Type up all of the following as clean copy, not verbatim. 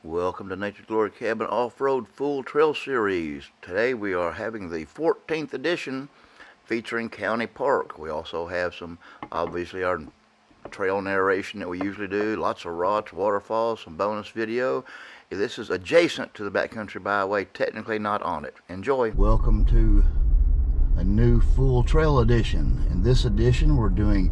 Welcome to Nature's Glory Cabin Off-Road Full Trail Series. Today we are having the 14th edition featuring County Park. We also have some, obviously, our trail narration that we usually do, lots of rocks, waterfalls, some bonus video. This is adjacent to the Backcountry Byway, technically not on it. Enjoy. Welcome to a new full trail edition. In this edition we're doing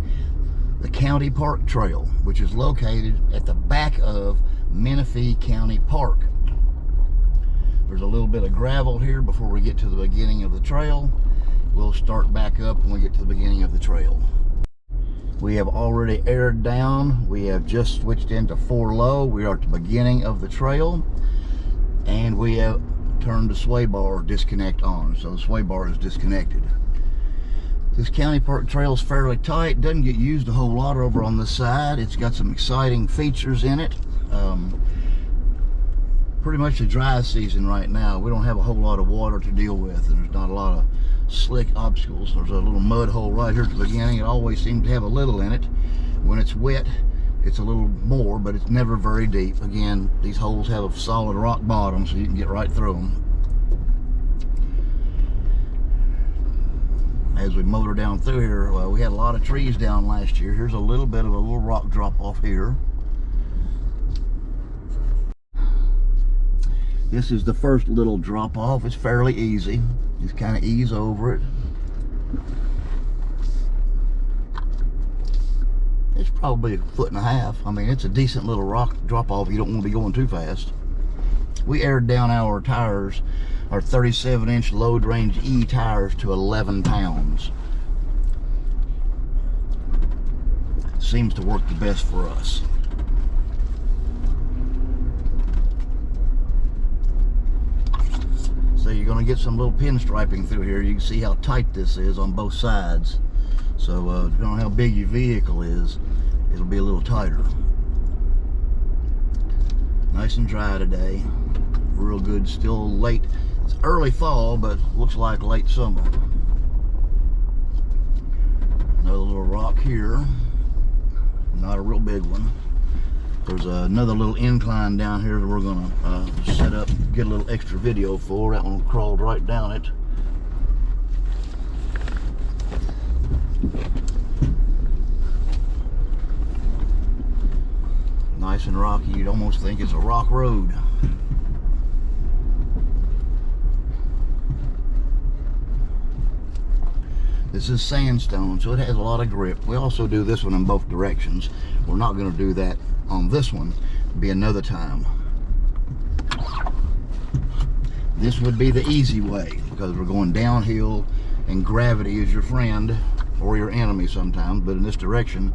the County Park Trail, which is located at the back of Menifee County Park. There's a little bit of gravel here before we get to the beginning of the trail. We'll start back up when we get to the beginning of the trail. We have already aired down. We have just switched into 4 low. We are at the beginning of the trail, and we have turned the sway bar disconnect on, so the sway bar is disconnected. This County Park Trail is fairly tight, doesn't get used a whole lot over on this side. It's got some exciting features in it. Pretty much the dry season right now. We don't have a whole lot of water to deal with, and there's not a lot of slick obstacles. There's a little mud hole right here at the beginning. It always seems to have a little in it. When it's wet, it's a little more, but it's never very deep. Again, these holes have a solid rock bottom, so you can get right through them. As we motor down through here, we had a lot of trees down last year. Here's a little bit of a little rock drop off here. This is the first little drop off. It's fairly easy. Just kind of ease over it. It's probably 1.5 foot. I mean, it's a decent little rock drop off. You don't want to be going too fast. We aired down our tires, our 37-inch load range E tires, to 11 pounds. Seems to work the best for us. So you're going to get some little pinstriping through here. You can see how tight this is on both sides. So depending on how big your vehicle is, it'll be a little tighter. Nice and dry today. Real good. Still late. It's early fall, but looks like late summer. Another little rock here. Not a real big one. There's another little incline down here that we're going to set up, get a little extra video for. That one crawled right down it. Nice and rocky. You'd almost think it's a rock road. This is sandstone, so it has a lot of grip. We also do this one in both directions. We're not going to do that on this one. It'll be another time. This would be the easy way, because we're going downhill and gravity is your friend or your enemy sometimes, but in this direction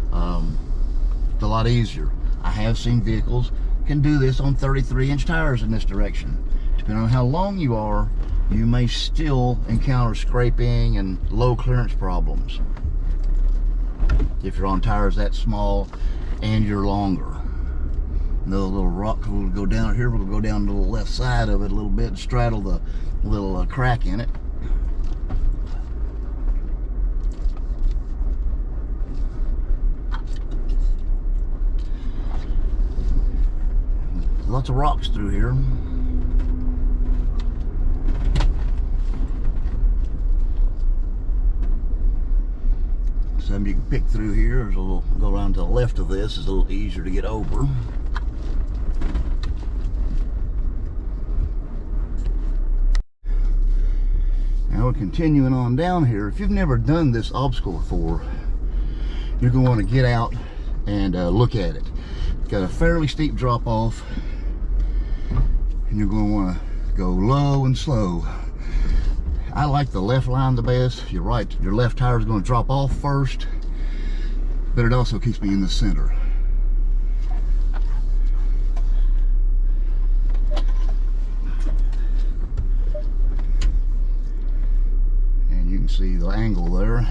it's a lot easier. I have seen vehicles can do this on 33-inch tires in this direction. Depending on how long you are, you may still encounter scraping and low clearance problems if you're on tires that small and you're longer. Another little rock will go down here. We'll go down to the left side of it a little bit and straddle the little crack in it. Lots of rocks through here. Some you can pick through here. There's a little, go around to the left of this, is a little easier to get over. Now we're continuing on down here. If you've never done this obstacle before, you're going to want to get out and look at it. It's got a fairly steep drop off, and you're going to want to go low and slow. I like the left line the best. You're right, your left tire is going to drop off first, but it also keeps me in the center. And you can see the angle there.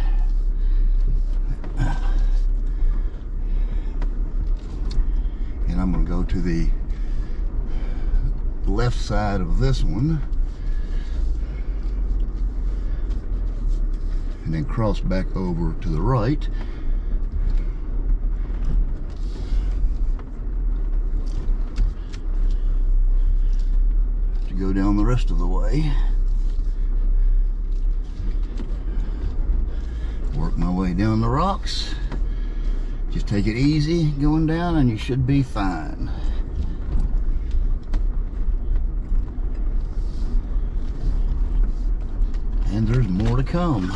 And I'm going to go to the left side of this one, and then cross back over to the right. go down the rest of the way. Work my way down the rocks. Just take it easy going down and you should be fine. And there's more to come.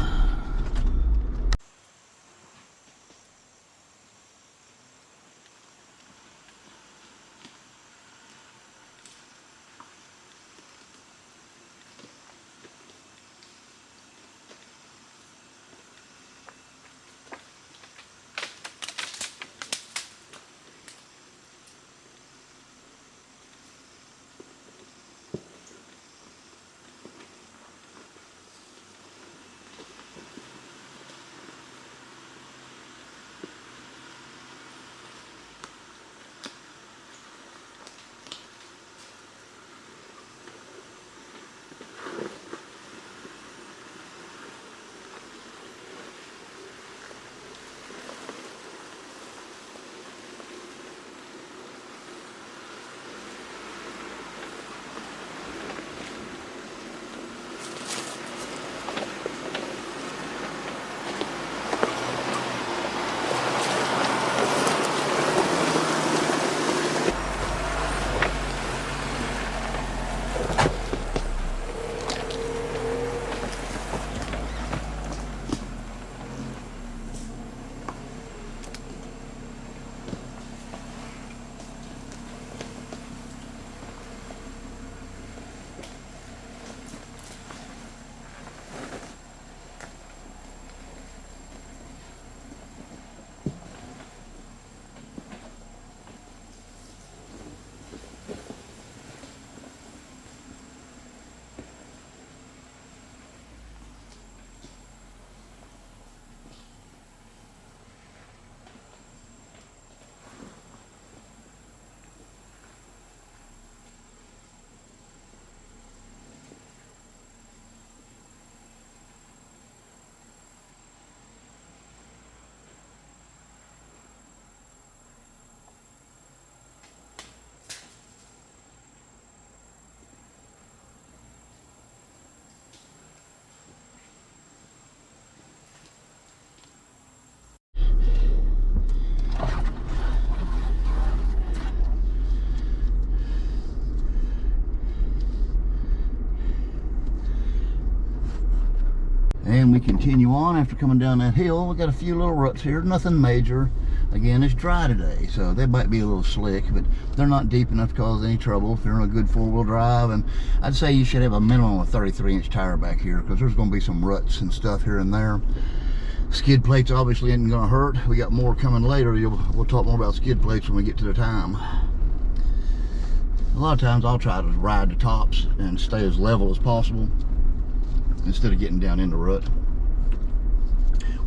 And we continue on after coming down that hill. We got a few little ruts here, nothing major. Again, it's dry today, so they might be a little slick, but they're not deep enough to cause any trouble if they're in a good four-wheel drive. And I'd say you should have a minimum of 33-inch tire back here, because there's going to be some ruts and stuff here and there. Skid plates obviously isn't going to hurt. We got more coming later. We'll talk more about skid plates when we get to the time. A lot of times I'll try to ride the tops and stay as level as possible instead of getting down in the rut.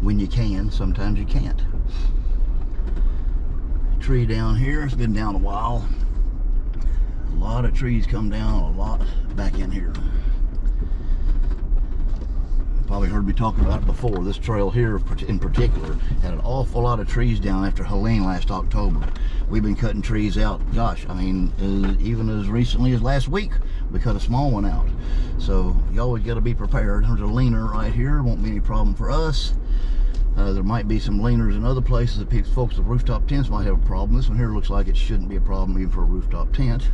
When you can, sometimes you can't. Tree down here, it's been down a while. A lot of trees come down, a lot back in here. Probably heard me talking about it before. This trail here in particular had an awful lot of trees down after Helene last October. We've been cutting trees out, gosh, I mean, even as recently as last week, we cut a small one out. So you always got to be prepared. There's a leaner right here, won't be any problem for us. There might be some leaners in other places that folks with rooftop tents might have a problem. This one here looks like it shouldn't be a problem even for a rooftop tent.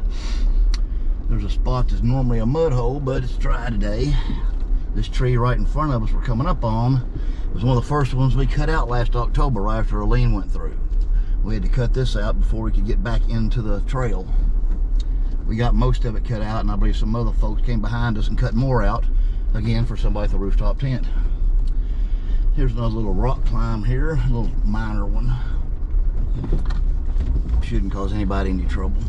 There's a spot that's normally a mud hole, but it's dry today. This tree right in front of us we're coming up on was one of the first ones we cut out last October right after Helene went through. We had to cut this out before we could get back into the trail. We got most of it cut out, and I believe some other folks came behind us and cut more out, again for somebody with a rooftop tent. Here's another little rock climb here, a little minor one. Shouldn't cause anybody any trouble.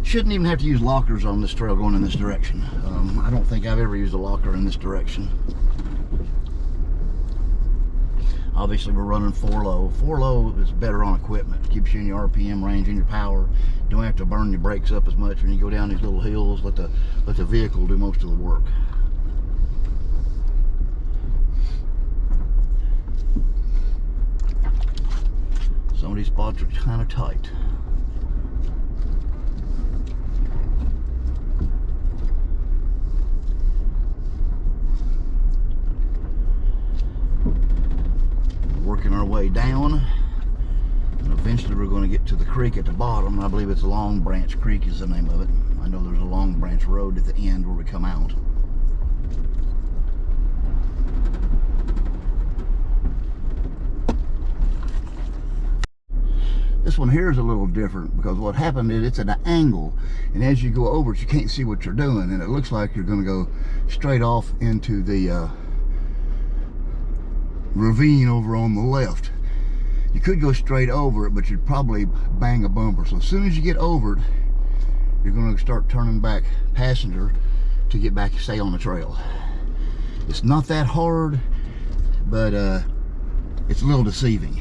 Shouldn't even have to use lockers on this trail going in this direction. I don't think I've ever used a locker in this direction. Obviously we're running 4-low. 4-low is better on equipment. It keeps you in your RPM range and your power. You don't have to burn your brakes up as much when you go down these little hills. Let the vehicle do most of the work. Some of these spots are kind of tight. working our way down, and eventually we're going to get to the creek at the bottom. I believe it's Long Branch Creek is the name of it. I know there's a Long Branch Road at the end where we come out. This one here is a little different because what happened is it's at an angle, and as you go over it, you can't see what you're doing, and it looks like you're going to go straight off into the ravine over on the left. You could go straight over it, but you'd probably bang a bumper. So as soon as you get over it, you're going to start turning back passenger to get back, stay on the trail. It's not that hard, but it's a little deceiving.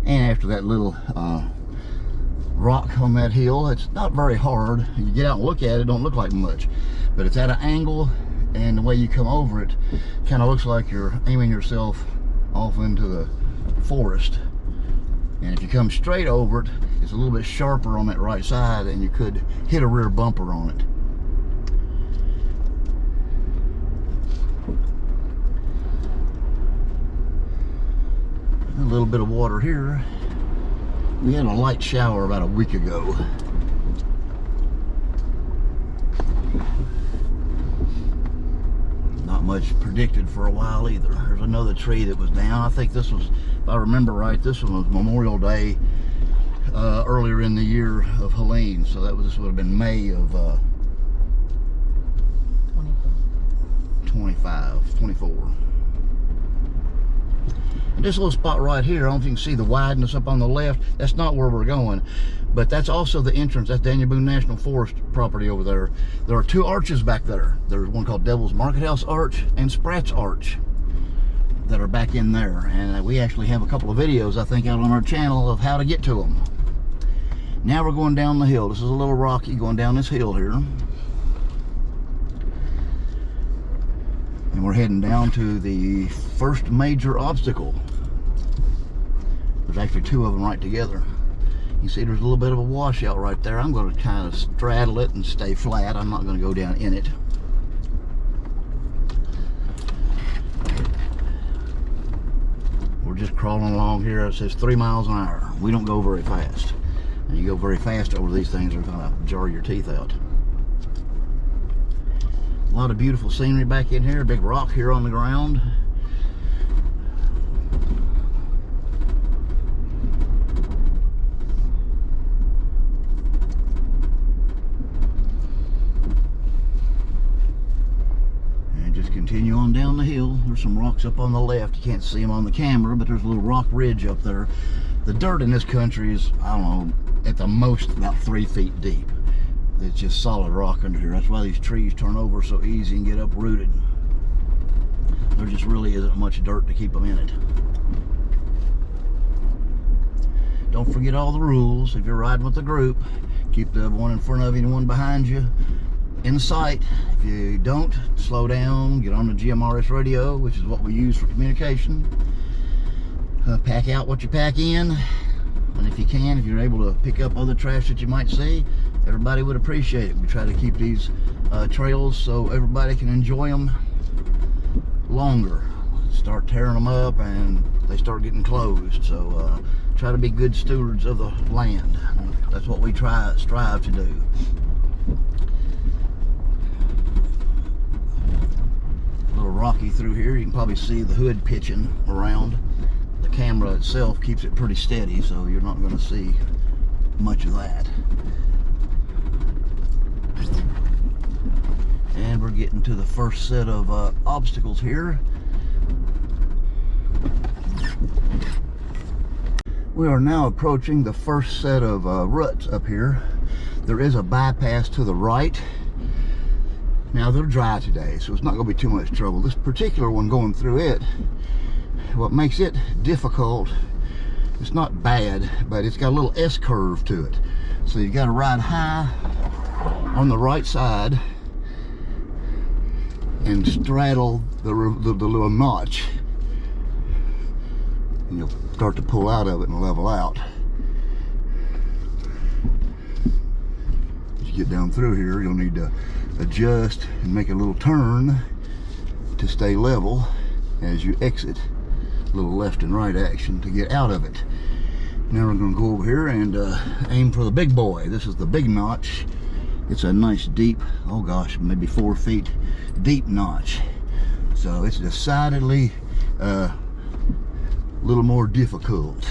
And after that little rock on that hill, it's not very hard. You get out and look at it, don't look like much, but it's at an angle, and the way you come over it kind of looks like you're aiming yourself off into the forest. And if you come straight over it, it's a little bit sharper on that right side, and you could hit a rear bumper on it. A little bit of water here. We had a light shower about a week ago. Not much predicted for a while either. There's another tree that was down. I think this was, if I remember right, this one was Memorial Day earlier in the year of Helene. So this would have been May of 24. And this little spot right here, I don't know if you can see the wideness up on the left. That's not where we're going, but that's also the entrance. That's Daniel Boone National Forest property over there. There are two arches back there. There's one called Devil's Market House Arch and Spratt's Arch that are back in there. And we actually have a couple of videos, I think, out on our channel of how to get to them. Now we're going down the hill. This is a little rocky going down this hill here. And we're heading down to the first major obstacle. There's actually two of them right together. You see there's a little bit of a washout right there. I'm going to kind of straddle it and stay flat. I'm not going to go down in it. We're just crawling along here. It says 3 miles an hour. We don't go very fast. And you go very fast over these things, they're going to jar your teeth out. A lot of beautiful scenery back in here. Big rock here on the ground. And just continue on down the hill. There's some rocks up on the left. You can't see them on the camera, but there's a little rock ridge up there. The dirt in this country is, I don't know, at the most about 3 feet deep. It's just solid rock under here. That's why these trees turn over so easy and get uprooted. There just really isn't much dirt to keep them in it. Don't forget all the rules. If you're riding with a group, keep the one in front of you and one behind you in sight. If you don't, slow down, get on the GMRS radio, which is what we use for communication. Pack out what you pack in, and if you can, if you're able to pick up other trash that you might see, everybody would appreciate it. We try to keep these trails so everybody can enjoy them longer. Start tearing them up and they start getting closed. So try to be good stewards of the land. That's what we strive to do. A little rocky through here. You can probably see the hood pitching around. The camera itself keeps it pretty steady, so you're not going to see much of that. And we're getting to the first set of obstacles here. We are now approaching the first set of ruts up here. There is a bypass to the right. Now they're dry today, so it's not going to be too much trouble. This particular one going through it, what makes it difficult, it's not bad, but it's got a little S-curve to it. So you got to ride high on the right side and straddle the little notch, and you'll start to pull out of it and level out. As you get down through here, you'll need to adjust and make a little turn to stay level as you exit. A little left and right action to get out of it. Now we're going to go over here and aim for the big boy. This is the big notch. It's a nice deep, oh gosh, maybe 4 feet deep notch. So it's decidedly a little more difficult.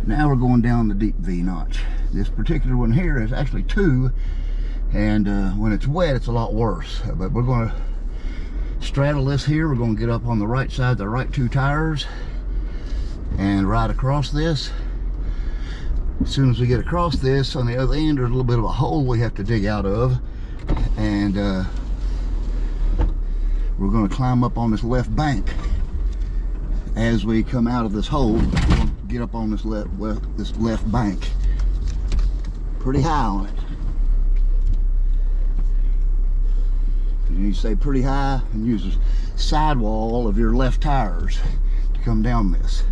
Now we're going down the deep V notch. This particular one here is actually 2, and when it's wet it's a lot worse. But we're going to straddle this here. We're going to get up on the right side, the right 2 tires, and ride across this. As soon as we get across this, on the other end there's a little bit of a hole we have to dig out of, and we're going to climb up on this left bank. As we come out of this hole, we're going to get up on this left bank, pretty high on it. You need to stay pretty high and use the sidewall of your left tires to come down this.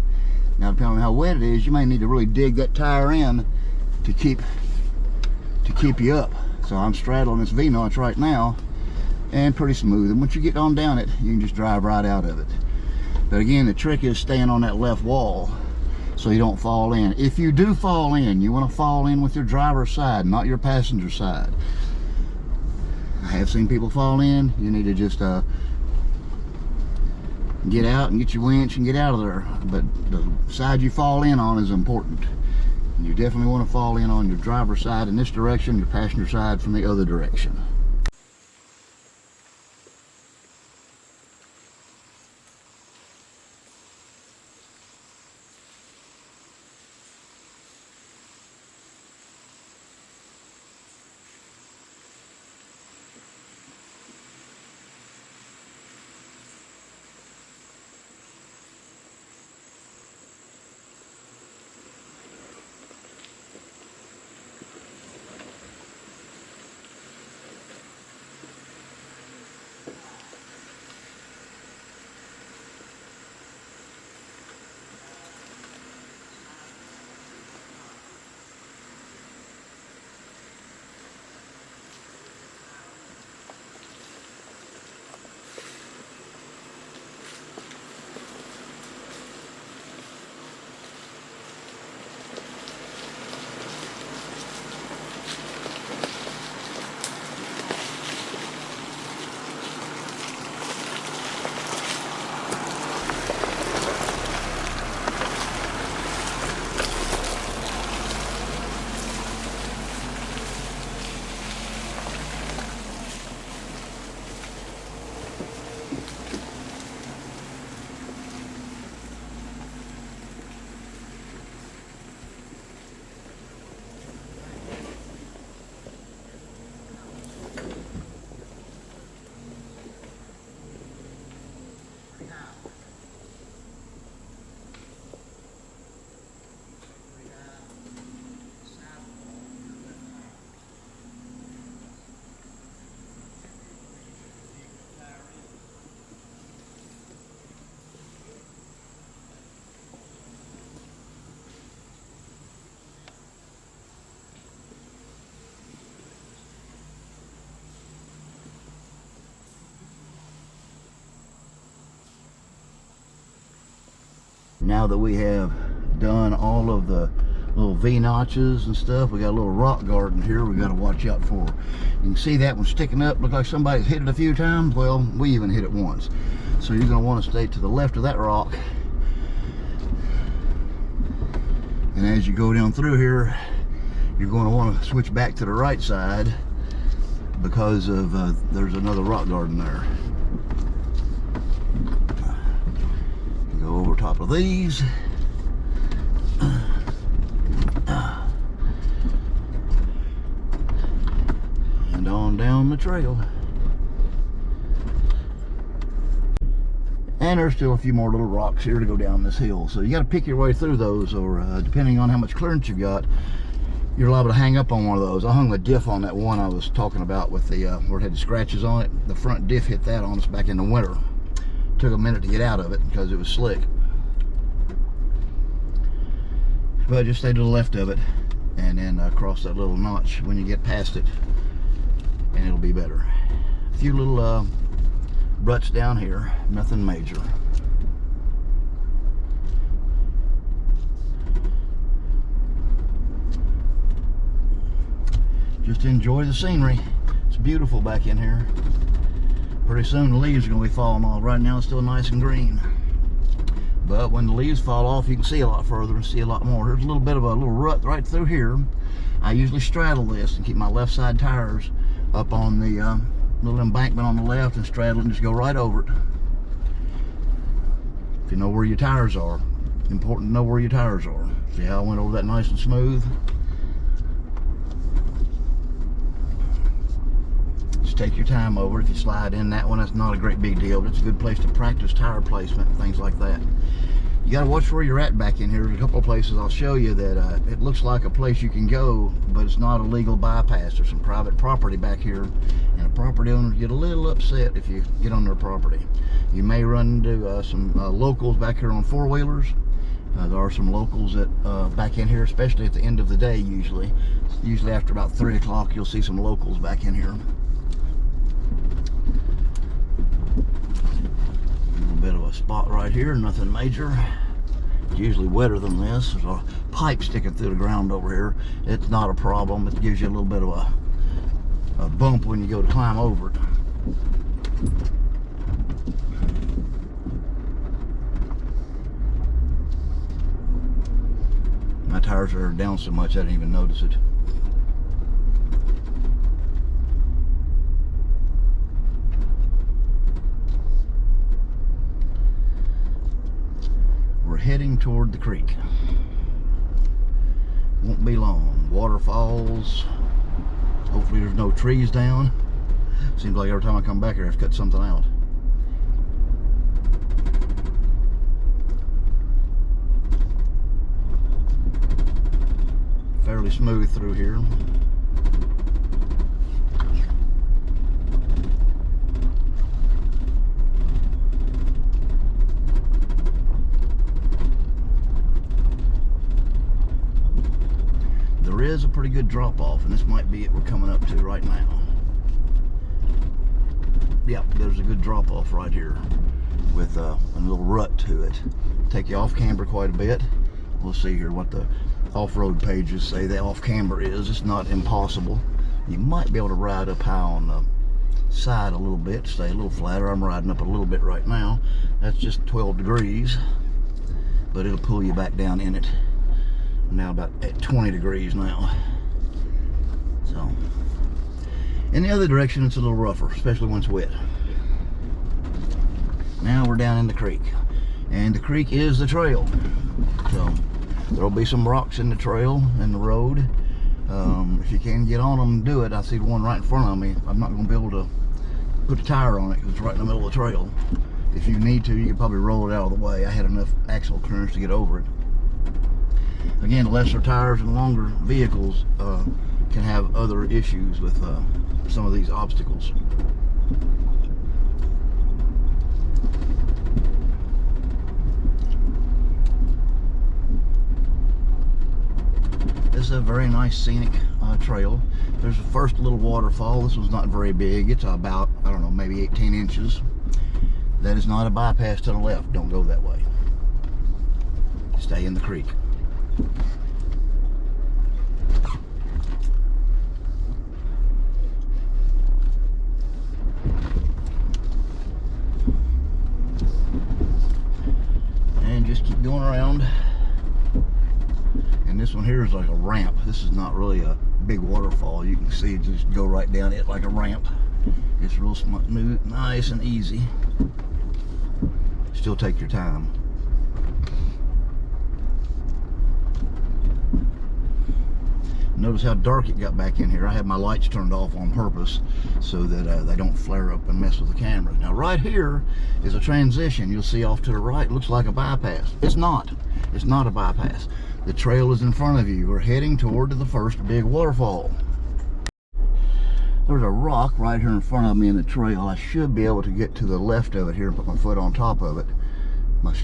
Now, depending on how wet it is, you may need to really dig that tire in to keep you up. So I'm straddling this V-notch right now, and pretty smooth. And once you get on down it, you can just drive right out of it. But again, the trick is staying on that left wall so you don't fall in. If you do fall in, you want to fall in with your driver's side, not your passenger side. I have seen people fall in. You need to just get out and get your winch and get out of there. But the side you fall in on is important. You definitely want to fall in on your driver's side in this direction, your passenger side from the other direction. Now that we have done all of the little V notches and stuff, we got a little rock garden here we got to watch out for. You can see that one sticking up, look like somebody's hit it a few times. Well, we even hit it once. So you're going to want to stay to the left of that rock. And as you go down through here, you're going to want to switch back to the right side because of there's another rock garden there. Go over top of these. And on down the trail. And there's still a few more little rocks here to go down this hill. So you got to pick your way through those, or depending on how much clearance you got, you're liable to hang up on one of those. I hung the diff on that one I was talking about with the where it had the scratches on it. The front diff hit that on us back in the winter. Took a minute to get out of it because it was slick. But just stay to the left of it and then cross that little notch when you get past it, and it'll be better. A few little ruts down here, nothing major. Just enjoy the scenery. It's beautiful back in here. Pretty soon the leaves are going to be falling off. Right now it's still nice and green. But when the leaves fall off, you can see a lot further and see a lot more. There's a little bit of a little rut right through here. I usually straddle this and keep my left side tires up on the little embankment on the left and straddle it and just go right over it. If you know where your tires are, important to know where your tires are. See how I went over that nice and smooth? Just take your time over it. If you slide in that one, that's not a great big deal, but it's a good place to practice tire placement and things like that. You got to watch where you're at back in here. There's a couple of places I'll show you that it looks like a place you can go, but it's not a legal bypass. There's some private property back here, and the property owners get a little upset if you get on their property. You may run into some locals back here on four-wheelers. There are some locals that back in here, especially at the end of the day usually. Usually after about 3 o'clock you'll see some locals back in here. Bit of a spot right here, nothing major. It's usually wetter than this. There's a pipe sticking through the ground over here. It's not a problem. It gives you a little bit of a bump when you go to climb over it. My tires are down so much I didn't even notice it. We're heading toward the creek. Won't be long. Waterfalls. Hopefully there's no trees down. Seems like every time I come back here I have to cut something out. Fairly smooth through here. There is a pretty good drop off, and this might be it we're coming up to right now. Yep, there's a good drop off right here with a little rut to it. Take you off camber quite a bit. We'll see here what the off-road pages say the off camber is. It's not impossible. You might be able to ride up high on the side a little bit, stay a little flatter. I'm riding up a little bit right now. That's just 12 degrees, but it'll pull you back down in it. I'm now about at 20 degrees now. So in the other direction it's a little rougher, especially when it's wet. Now we're down in the creek, and the creek is the trail. So there'll be some rocks in the trail and the road. If you can get on them, do it. I see one right in front of me. I'm not going to be able to put a tire on it because it's right in the middle of the trail. If you need to, you can probably roll it out of the way. I had enough axle clearance to get over it. Again, lesser tires and longer vehicles can have other issues with some of these obstacles. This is a very nice scenic trail. There's the first little waterfall. This one's not very big. It's about, I don't know, maybe 18 inches. That is not a bypass to the left. Don't go that way. stay in the creek. And just keep going around. And this one here is like a ramp. This is not really a big waterfall. You can see it just go right down it like a ramp. It's real smooth, nice and easy. Still take your time. Notice how dark it got back in here. I have my lights turned off on purpose so that they don't flare up and mess with the camera. Now right here is a transition. You'll see off to the right, it looks like a bypass. It's not. It's not a bypass. The trail is in front of you. We're heading toward the first big waterfall. There's a rock right here in front of me in the trail. I should be able to get to the left of it here and put my foot on top of it. My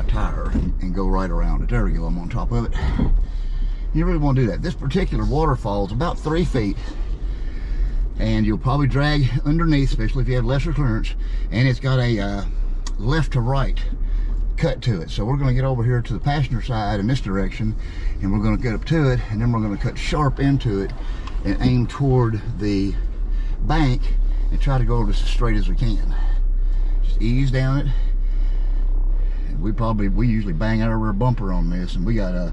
tire, and go right around it. There we go, I'm on top of it. You really want to do that. This particular waterfall is about 3 feet, and you'll probably drag underneath, especially if you have lesser clearance, and it's got a left to right cut to it. So we're going to get over here to the passenger side in this direction, and we're going to get up to it, and then we're going to cut sharp into it and aim toward the bank and try to go as straight as we can. Just ease down it. And we usually bang out our rear bumper on this, and we got a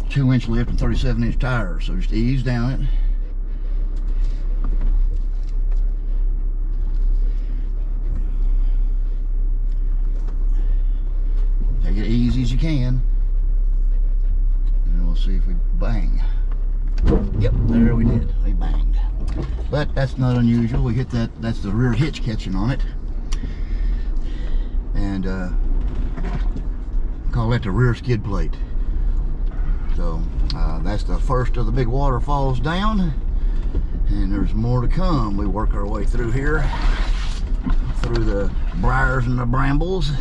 2-inch lift and 37-inch tires, so just ease down it. Take it easy as you can, and we'll see if we bang. Yep, there we did. We banged. But that's not unusual. We hit that. That's the rear hitch catching on it, and call that the rear skid plate. So that's the first of the big waterfalls down, and there's more to come. We work our way through here, through the briars and the brambles.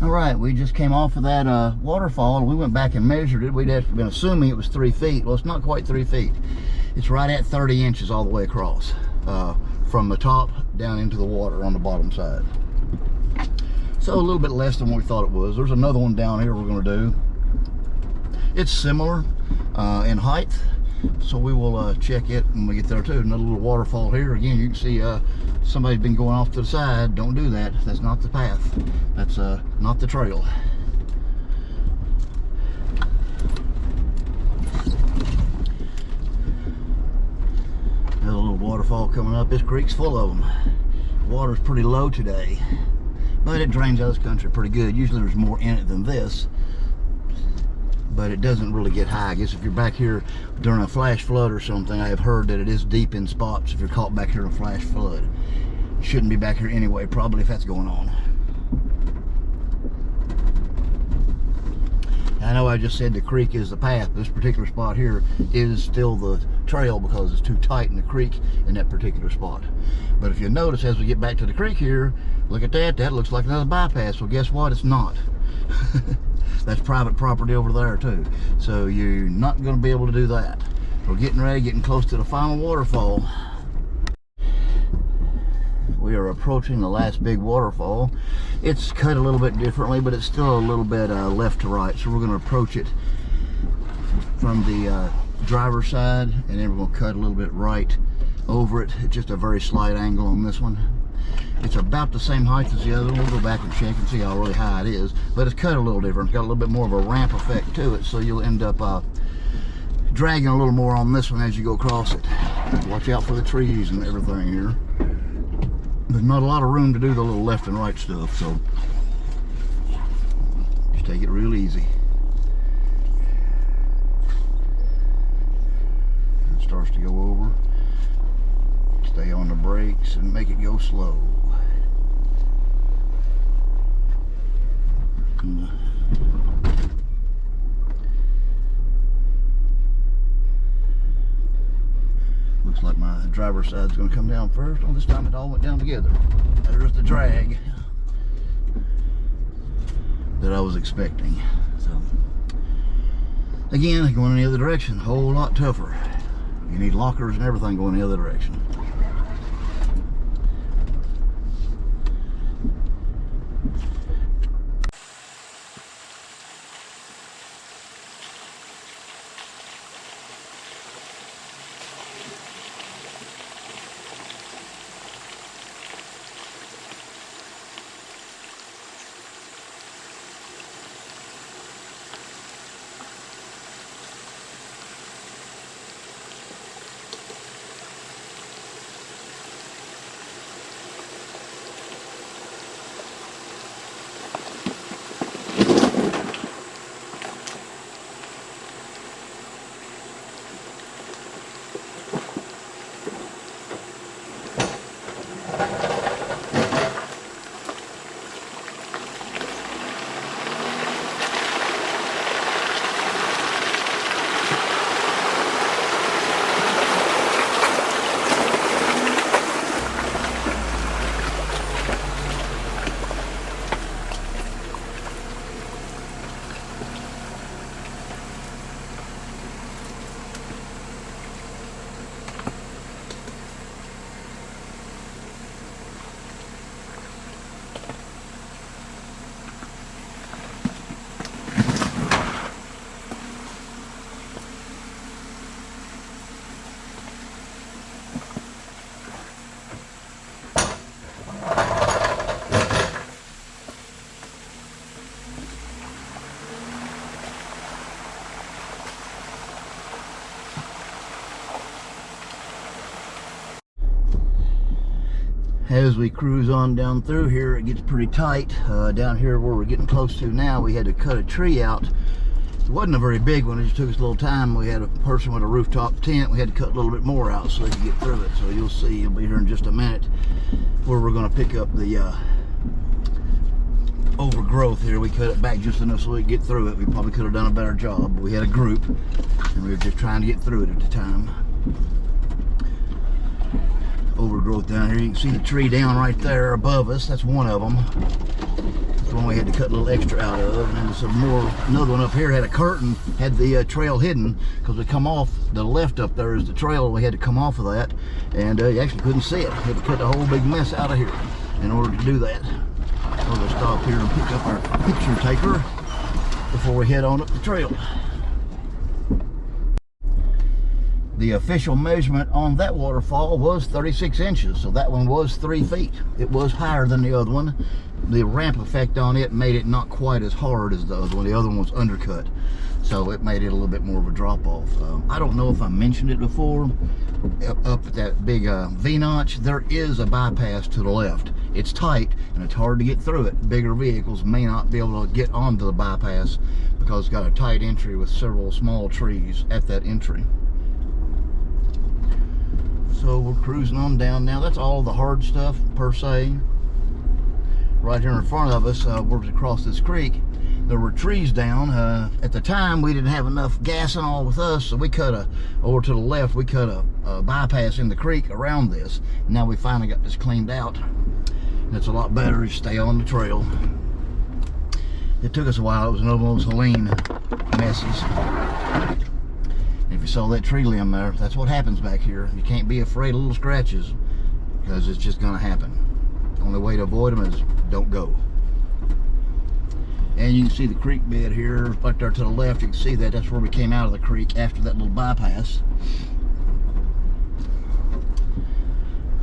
Alright, we just came off of that waterfall, and we went back and measured it. We'd have been assuming it was 3 feet. Well, it's not quite 3 feet. It's right at 30 inches all the way across, from the top down into the water on the bottom side. So a little bit less than what we thought it was. There's another one down here we're going to do. It's similar in height, so we will check it when we get there too. Another little waterfall here. Again, you can see somebody's been going off to the side. Don't do that. That's not the path. That's not the trail. Another little waterfall coming up. This creek's full of them. Water's pretty low today, but it drains out of this country pretty good. Usually there's more in it than this. but it doesn't really get high. I guess if you're back here during a flash flood or something, I have heard that it is deep in spots if you're caught back here in a flash flood. You shouldn't be back here anyway, probably, if that's going on. I know I just said the creek is the path. This particular spot here is still the trail because it's too tight in the creek in that particular spot. But if you notice, as we get back to the creek here, look at that. That looks like another bypass. Well, guess what? It's not. That's private property over there too. So you're not going to be able to do that. We're getting close to the final waterfall. We are approaching the last big waterfall. It's cut a little bit differently, but it's still a little bit left to right. So we're going to approach it from the driver's side, and then we're going to cut a little bit right over it. It's just a very slight angle on this one. It's about the same height as the other one. We'll go back and check and see how really high it is, but it's cut a little different. It's got a little bit more of a ramp effect to it, so you'll end up dragging a little more on this one as you go across it. Watch out for the trees and everything here. There's not a lot of room to do the little left and right stuff, so just take it real easy. It starts to go over. Stay on the brakes and make it go slow. Looks like my driver's side is going to come down first. Well, this time it all went down together. There's the drag that I was expecting. So, again, going in the other direction, a whole lot tougher. You need lockers and everything going the other direction. As we cruise on down through here, it gets pretty tight. Down here where we're getting close to now, we had to cut a tree out. It wasn't a very big one, it just took us a little time. We had a person with a rooftop tent. We had to cut a little bit more out so they could get through it. So you'll see, you'll be here in just a minute, where we're going to pick up the overgrowth here. We cut it back just enough so we could get through it. We probably could have done a better job, but we had a group and we were just trying to get through it at the time. Overgrowth down here. You can see the tree down right there above us. That's one of them. That's the one we had to cut a little extra out of. And then some more. Another one up here had a curtain, had the trail hidden, because we come off the left up there is the trail, and we had to come off of that, and you actually couldn't see it. We had to cut the whole big mess out of here in order to do that. We're going to stop here and pick up our picture taker before we head on up the trail. The official measurement on that waterfall was 36 inches, so that one was 3 feet. It was higher than the other one. The ramp effect on it made it not quite as hard as the other one. The other one was undercut, so it made it a little bit more of a drop-off. I don't know if I mentioned it before. Up at that big V-notch, there is a bypass to the left. It's tight, and it's hard to get through it. Bigger vehicles may not be able to get onto the bypass because it's got a tight entry with several small trees at that entry. So we're cruising on down now. That's all the hard stuff per se. Right here in front of us, we're across this creek. There were trees down. At the time, we didn't have enough gas and all with us, so we cut over to the left, we cut a bypass in the creek around this. Now we finally got this cleaned out. It's a lot better to stay on the trail. It took us a while. It was one of those Helene messes. If you saw that tree limb there, that's what happens back here. You can't be afraid of little scratches, because it's just going to happen. The only way to avoid them is don't go. And you can see the creek bed here, right there to the left. You can see that. That's where we came out of the creek after that little bypass.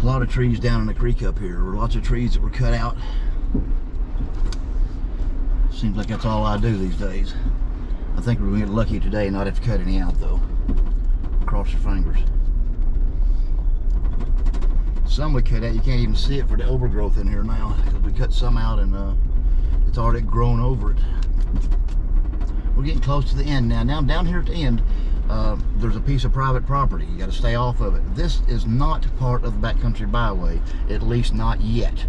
A lot of trees down in the creek up here. There were lots of trees that were cut out. Seems like that's all I do these days. I think we're going to get lucky today and not have to cut any out, though. Cross your fingers. Some we cut out, you can't even see it for the overgrowth in here now, because we cut some out and it's already grown over it. We're getting close to the end now. Now down here at the end, there's a piece of private property. You got to stay off of it. This is not part of the backcountry byway, at least not yet.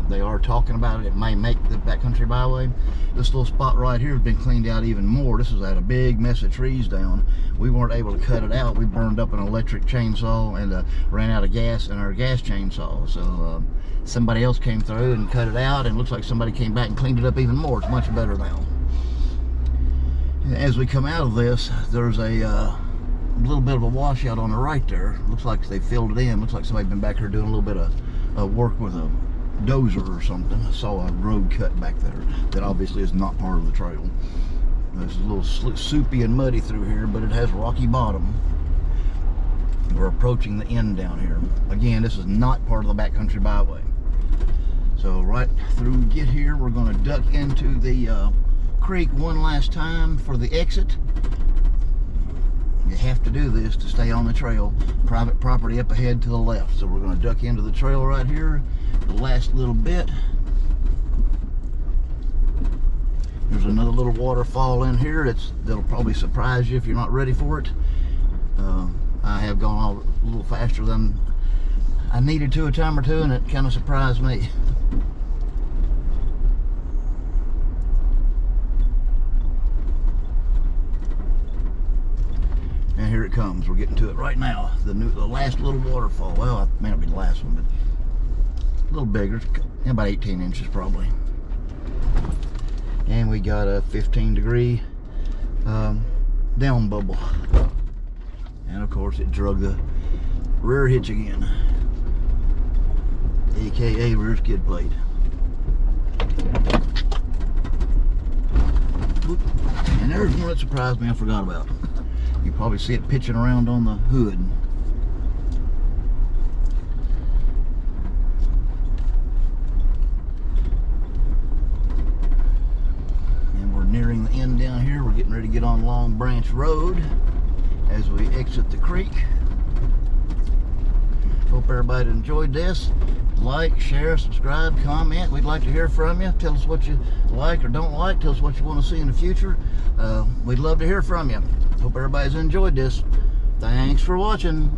They are talking about it. It may make the backcountry byway. This little spot right here has been cleaned out even more. This was had a big mess of trees down. We weren't able to cut it out. We burned up an electric chainsaw and ran out of gas in our gas chainsaw. So somebody else came through and cut it out, and it looks like somebody came back and cleaned it up even more. It's much better now. As we come out of this, there's a little bit of a washout on the right there. Looks like they filled it in. Looks like somebody's been back here doing a little bit of work with a dozer or something. I saw a road cut back there that obviously is not part of the trail. It's a little soupy and muddy through here, but it has rocky bottom. We're approaching the end down here. Again, this is not part of the backcountry byway. So right through we get here, we're going to duck into the creek one last time for the exit. You have to do this to stay on the trail. Private property up ahead to the left. So we're going to duck into the trail right here, the last little bit. There's another little waterfall in here that'll probably surprise you if you're not ready for it. I have gone all a little faster than I needed to a time or two, and it kind of surprised me. And here it comes. We're getting to it right now. The last little waterfall. Well, it may not be the last one, but a little bigger. About 18 inches probably. And we got a 15-degree down bubble. And of course it drug the rear hitch again, aka rear skid plate. And there's one that surprised me I forgot about. You probably see it pitching around on the hood. And we're nearing the end down here. We're getting ready to get on Long Branch Road as we exit the creek. Hope everybody enjoyed this. Like, share, subscribe, comment. We'd like to hear from you. Tell us what you like or don't like. Tell us what you want to see in the future. We'd love to hear from you. Hope everybody's enjoyed this. Thanks for watching.